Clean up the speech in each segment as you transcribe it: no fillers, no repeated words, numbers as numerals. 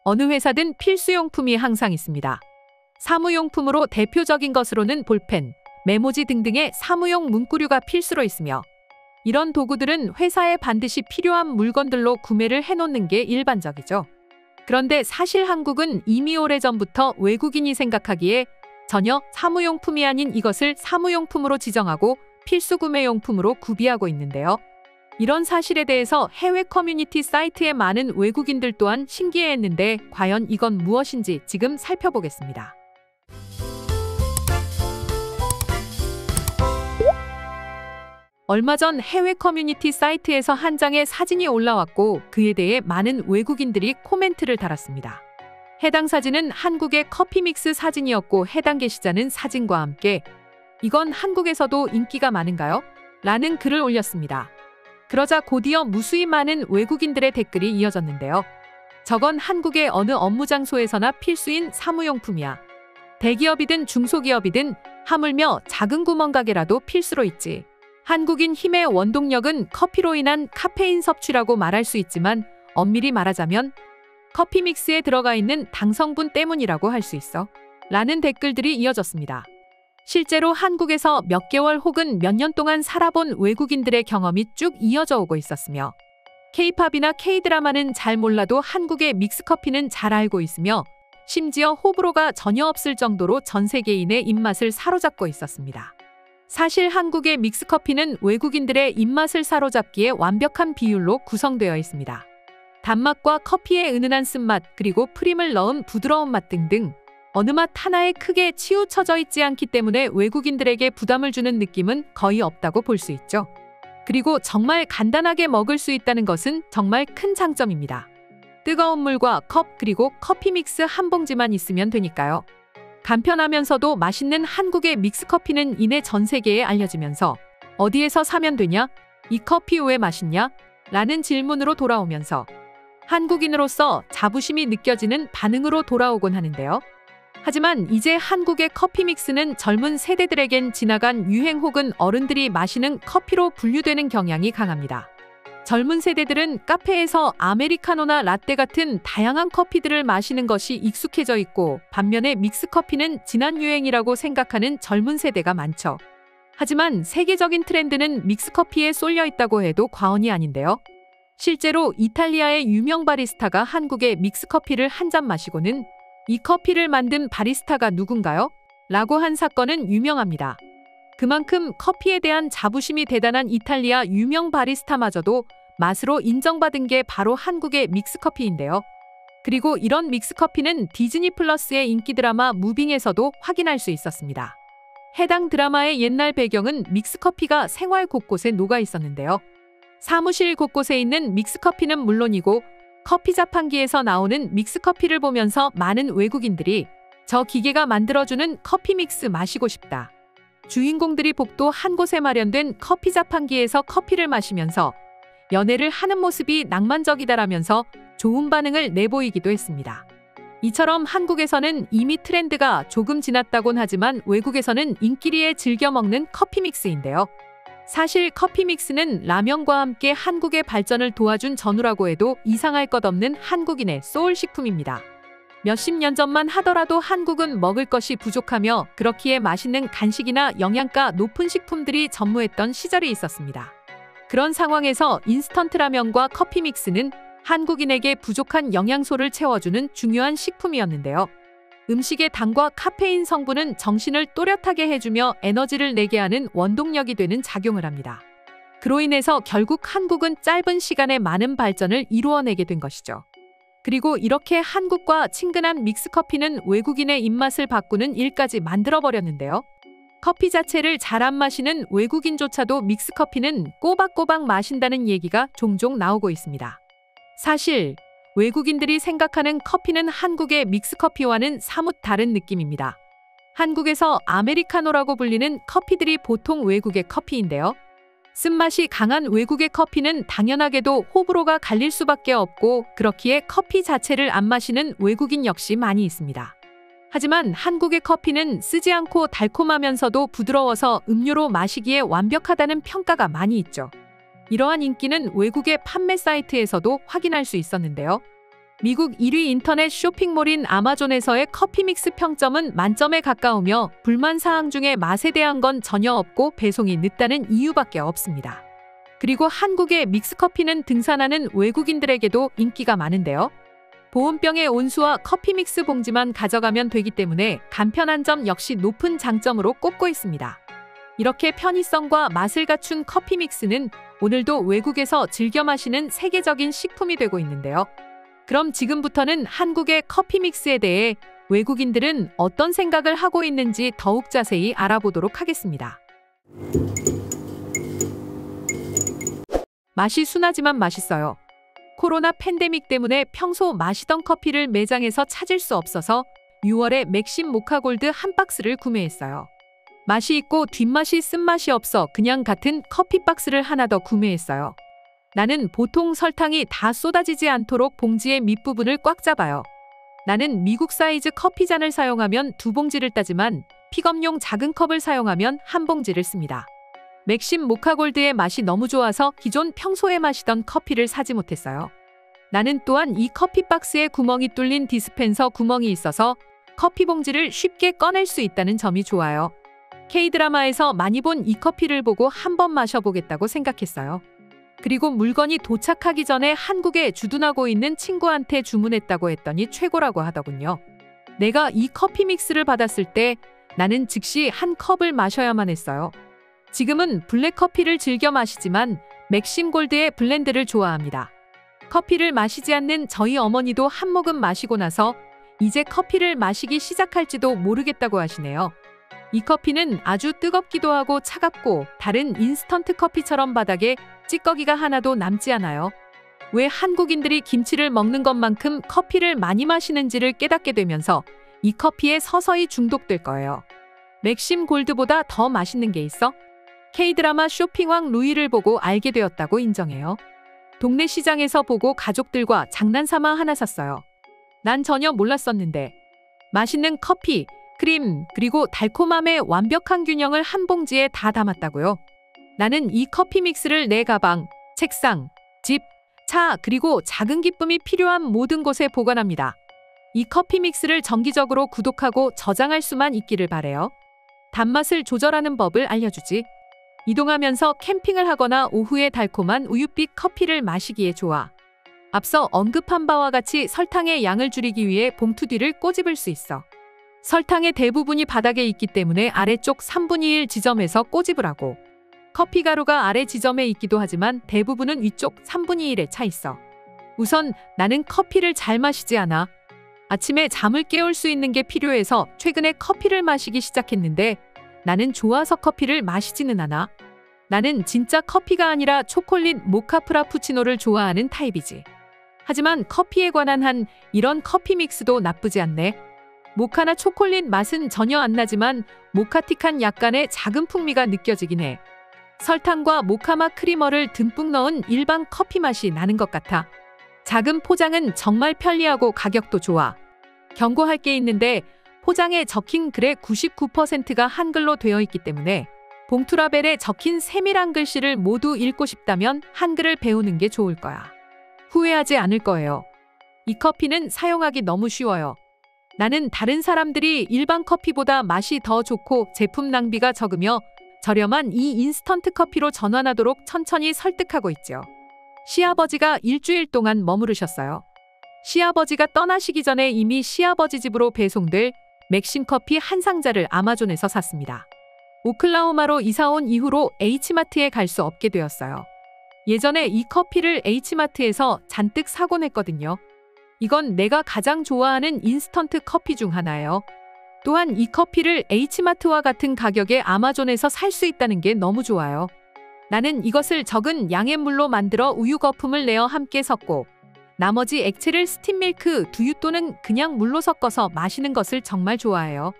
어느 회사든 필수용품이 항상 있습니다. 사무용품으로 대표적인 것으로는 볼펜, 메모지 등등의 사무용 문구류가 필수로 있으며 이런 도구들은 회사에 반드시 필요한 물건들로 구매를 해놓는 게 일반적이죠. 그런데 사실 한국은 이미 오래전부터 외국인이 생각하기에 전혀 사무용품이 아닌 이것을 사무용품으로 지정하고 필수 구매용품으로 구비하고 있는데요. 이런 사실에 대해서 해외 커뮤니티 사이트의 많은 외국인들 또한 신기해했는데 과연 이건 무엇인지 지금 살펴보겠습니다. 얼마 전 해외 커뮤니티 사이트에서 한 장의 사진이 올라왔고 그에 대해 많은 외국인들이 코멘트를 달았습니다. 해당 사진은 한국의 커피 믹스 사진이었고 해당 게시자는 사진과 함께 "이건 한국에서도 인기가 많은가요?" 라는 글을 올렸습니다. 그러자 곧이어 무수히 많은 외국인들의 댓글이 이어졌는데요. "저건 한국의 어느 업무 장소에서나 필수인 사무용품이야. 대기업이든 중소기업이든 하물며 작은 구멍가게라도 필수로 있지. 한국인 힘의 원동력은 커피로 인한 카페인 섭취라고 말할 수 있지만 엄밀히 말하자면 커피 믹스에 들어가 있는 당 성분 때문이라고 할 수 있어." 라는 댓글들이 이어졌습니다. 실제로 한국에서 몇 개월 혹은 몇 년 동안 살아본 외국인들의 경험이 쭉 이어져 오고 있었으며 K-팝이나 K-드라마는 잘 몰라도 한국의 믹스커피는 잘 알고 있으며 심지어 호불호가 전혀 없을 정도로 전 세계인의 입맛을 사로잡고 있었습니다. 사실 한국의 믹스커피는 외국인들의 입맛을 사로잡기에 완벽한 비율로 구성되어 있습니다. 단맛과 커피의 은은한 쓴맛 그리고 프림을 넣은 부드러운 맛 등등 어느 맛 하나에 크게 치우쳐져 있지 않기 때문에 외국인들에게 부담을 주는 느낌은 거의 없다고 볼 수 있죠. 그리고 정말 간단하게 먹을 수 있다는 것은 정말 큰 장점입니다. 뜨거운 물과 컵 그리고 커피 믹스 한 봉지만 있으면 되니까요. 간편하면서도 맛있는 한국의 믹스커피는 이내 전 세계에 알려지면서 "어디에서 사면 되냐? 이 커피 왜 맛있냐?" 라는 질문으로 돌아오면서 한국인으로서 자부심이 느껴지는 반응으로 돌아오곤 하는데요. 하지만 이제 한국의 커피 믹스는 젊은 세대들에겐 지나간 유행 혹은 어른들이 마시는 커피로 분류되는 경향이 강합니다. 젊은 세대들은 카페에서 아메리카노나 라떼 같은 다양한 커피들을 마시는 것이 익숙해져 있고 반면에 믹스커피는 지난 유행이라고 생각하는 젊은 세대가 많죠. 하지만 세계적인 트렌드는 믹스커피에 쏠려 있다고 해도 과언이 아닌데요. 실제로 이탈리아의 유명 바리스타가 한국의 믹스커피를 한 잔 마시고는 "이 커피를 만든 바리스타가 누군가요?" 라고 한 사건은 유명합니다. 그만큼 커피에 대한 자부심이 대단한 이탈리아 유명 바리스타마저도 맛으로 인정받은 게 바로 한국의 믹스커피인데요. 그리고 이런 믹스커피는 디즈니 플러스의 인기 드라마 무빙에서도 확인할 수 있었습니다. 해당 드라마의 옛날 배경은 믹스커피가 생활 곳곳에 녹아 있었는데요. 사무실 곳곳에 있는 믹스커피는 물론이고 커피 자판기에서 나오는 믹스커피를 보면서 많은 외국인들이 "저 기계가 만들어주는 커피 믹스 마시고 싶다. 주인공들이 복도 한 곳에 마련된 커피 자판기에서 커피를 마시면서 연애를 하는 모습이 낭만적이다라면서 좋은 반응을 내보이기도 했습니다. 이처럼 한국에서는 이미 트렌드가 조금 지났다곤 하지만 외국에서는 인기리에 즐겨 먹는 커피 믹스인데요. 사실 커피 믹스는 라면과 함께 한국의 발전을 도와준 전우라고 해도 이상할 것 없는 한국인의 소울 식품입니다. 몇십 년 전만 하더라도 한국은 먹을 것이 부족하며 그렇기에 맛있는 간식이나 영양가 높은 식품들이 전무했던 시절이 있었습니다. 그런 상황에서 인스턴트 라면과 커피 믹스는 한국인에게 부족한 영양소를 채워주는 중요한 식품이었는데요. 음식의 당과 카페인 성분은 정신을 또렷하게 해주며 에너지를 내게 하는 원동력이 되는 작용을 합니다. 그로 인해서 결국 한국은 짧은 시간에 많은 발전을 이루어내게 된 것이죠. 그리고 이렇게 한국과 친근한 믹스커피는 외국인의 입맛을 바꾸는 일까지 만들어버렸는데요. 커피 자체를 잘 안 마시는 외국인조차도 믹스커피는 꼬박꼬박 마신다는 얘기가 종종 나오고 있습니다. 사실 외국인들이 생각하는 커피는 한국의 믹스커피와는 사뭇 다른 느낌입니다. 한국에서 아메리카노라고 불리는 커피들이 보통 외국의 커피인데요. 쓴맛이 강한 외국의 커피는 당연하게도 호불호가 갈릴 수밖에 없고 그렇기에 커피 자체를 안 마시는 외국인 역시 많이 있습니다. 하지만 한국의 커피는 쓰지 않고 달콤하면서도 부드러워서 음료로 마시기에 완벽하다는 평가가 많이 있죠. 이러한 인기는 외국의 판매 사이트에서도 확인할 수 있었는데요. 미국 1위 인터넷 쇼핑몰인 아마존에서의 커피믹스 평점은 만점에 가까우며 불만 사항 중에 맛에 대한 건 전혀 없고 배송이 늦다는 이유밖에 없습니다. 그리고 한국의 믹스커피는 등산하는 외국인들에게도 인기가 많은데요. 보온병의 온수와 커피믹스 봉지만 가져가면 되기 때문에 간편한 점 역시 높은 장점으로 꼽고 있습니다. 이렇게 편의성과 맛을 갖춘 커피믹스는 오늘도 외국에서 즐겨 마시는 세계적인 식품이 되고 있는데요. 그럼 지금부터는 한국의 커피믹스에 대해 외국인들은 어떤 생각을 하고 있는지 더욱 자세히 알아보도록 하겠습니다. 맛이 순하지만 맛있어요. 코로나 팬데믹 때문에 평소 마시던 커피를 매장에서 찾을 수 없어서 6월에 맥심 모카골드 한 박스를 구매했어요. 맛이 있고 뒷맛이 쓴맛이 없어 그냥 같은 커피 박스를 하나 더 구매했어요. 나는 보통 설탕이 다 쏟아지지 않도록 봉지의 밑부분을 꽉 잡아요. 나는 미국 사이즈 커피잔을 사용하면 2봉지를 따지만 픽업용 작은 컵을 사용하면 1봉지를 씁니다. 맥심 모카골드의 맛이 너무 좋아서 기존 평소에 마시던 커피를 사지 못했어요. 나는 또한 이 커피 박스에 구멍이 뚫린 디스펜서 구멍이 있어서 커피 봉지를 쉽게 꺼낼 수 있다는 점이 좋아요. K드라마에서 많이 본 이 커피를 보고 한번 마셔보겠다고 생각했어요. 그리고 물건이 도착하기 전에 한국에 주둔하고 있는 친구한테 주문했다고 했더니 최고라고 하더군요. 내가 이 커피 믹스를 받았을 때 나는 즉시 한 컵을 마셔야만 했어요. 지금은 블랙커피를 즐겨 마시지만 맥심 골드의 블렌드를 좋아합니다. 커피를 마시지 않는 저희 어머니도 한 모금 마시고 나서 이제 커피를 마시기 시작할지도 모르겠다고 하시네요. 이 커피는 아주 뜨겁기도 하고 차갑고 다른 인스턴트 커피처럼 바닥에 찌꺼기가 하나도 남지 않아요. 왜 한국인들이 김치를 먹는 것만큼 커피를 많이 마시는지를 깨닫게 되면서 이 커피에 서서히 중독될 거예요. 맥심 골드보다 더 맛있는 게 있어? K드라마 쇼핑왕 루이를 보고 알게 되었다고 인정해요. 동네 시장에서 보고 가족들과 장난삼아 하나 샀어요. 난 전혀 몰랐었는데 맛있는 커피, 크림, 그리고 달콤함의 완벽한 균형을 한 봉지에 다 담았다고요. 나는 이 커피 믹스를 내 가방, 책상, 집, 차, 그리고 작은 기쁨이 필요한 모든 곳에 보관합니다. 이 커피 믹스를 정기적으로 구독하고 저장할 수만 있기를 바래요. 단맛을 조절하는 법을 알려주지. 이동하면서 캠핑을 하거나 오후에 달콤한 우윳빛 커피를 마시기에 좋아. 앞서 언급한 바와 같이 설탕의 양을 줄이기 위해 봉투 뒤를 꼬집을 수 있어. 설탕의 대부분이 바닥에 있기 때문에 아래쪽 3분의 1 지점에서 꼬집으라고. 커피 가루가 아래 지점에 있기도 하지만 대부분은 위쪽 3분의 1에 차 있어. 우선 나는 커피를 잘 마시지 않아. 아침에 잠을 깨울 수 있는 게 필요해서 최근에 커피를 마시기 시작했는데 나는 좋아서 커피를 마시지는 않아. 나는 진짜 커피가 아니라 초콜릿 모카 프라푸치노를 좋아하는 타입이지. 하지만 커피에 관한 이런 커피 믹스도 나쁘지 않네. 모카나 초콜릿 맛은 전혀 안 나지만 모카틱한 약간의 작은 풍미가 느껴지긴 해. 설탕과 모카맛 크리머를 듬뿍 넣은 일반 커피 맛이 나는 것 같아. 작은 포장은 정말 편리하고 가격도 좋아. 경고할 게 있는데 포장에 적힌 글의 99%가 한글로 되어 있기 때문에 봉투 라벨에 적힌 세밀한 글씨를 모두 읽고 싶다면 한글을 배우는 게 좋을 거야. 후회하지 않을 거예요. 이 커피는 사용하기 너무 쉬워요. 나는 다른 사람들이 일반 커피보다 맛이 더 좋고 제품 낭비가 적으며 저렴한 이 인스턴트 커피로 전환하도록 천천히 설득하고 있죠. 시아버지가 일주일 동안 머무르셨어요. 시아버지가 떠나시기 전에 이미 시아버지 집으로 배송될 맥심 커피 한 상자를 아마존에서 샀습니다. 오클라호마로 이사온 이후로 H마트에 갈 수 없게 되었어요. 예전에 이 커피를 H마트에서 잔뜩 사곤 했거든요. 이건 내가 가장 좋아하는 인스턴트 커피 중 하나예요. 또한 이 커피를 H마트와 같은 가격에 아마존에서 살 수 있다는 게 너무 좋아요. 나는 이것을 적은 양의 물로 만들어 우유 거품을 내어 함께 섞고 나머지 액체를 스팀밀크, 두유 또는 그냥 물로 섞어서 마시는 것을 정말 좋아해요.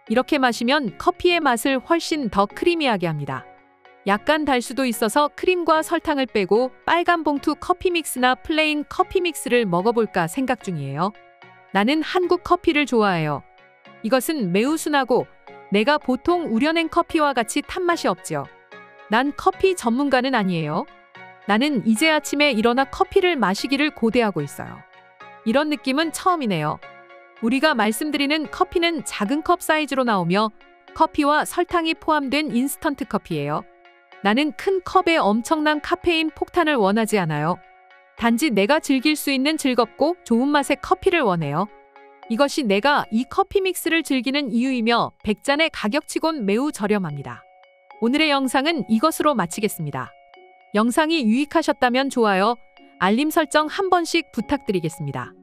이렇게 마시면 커피의 맛을 훨씬 더 크리미하게 합니다. 약간 달 수도 있어서 크림과 설탕을 빼고 빨간 봉투 커피 믹스나 플레인 커피 믹스를 먹어볼까 생각 중이에요. 나는 한국 커피를 좋아해요. 이것은 매우 순하고 내가 보통 우려낸 커피와 같이 탄맛이 없지요. 난 커피 전문가는 아니에요. 나는 이제 아침에 일어나 커피를 마시기를 고대하고 있어요. 이런 느낌은 처음이네요. 우리가 말씀드리는 커피는 작은 컵 사이즈로 나오며 커피와 설탕이 포함된 인스턴트 커피예요. 나는 큰 컵에 엄청난 카페인 폭탄을 원하지 않아요. 단지 내가 즐길 수 있는 즐겁고 좋은 맛의 커피를 원해요. 이것이 내가 이 커피 믹스를 즐기는 이유이며 100잔의 가격치곤 매우 저렴합니다. 오늘의 영상은 이것으로 마치겠습니다. 영상이 유익하셨다면 좋아요, 알림 설정 한 번씩 부탁드리겠습니다.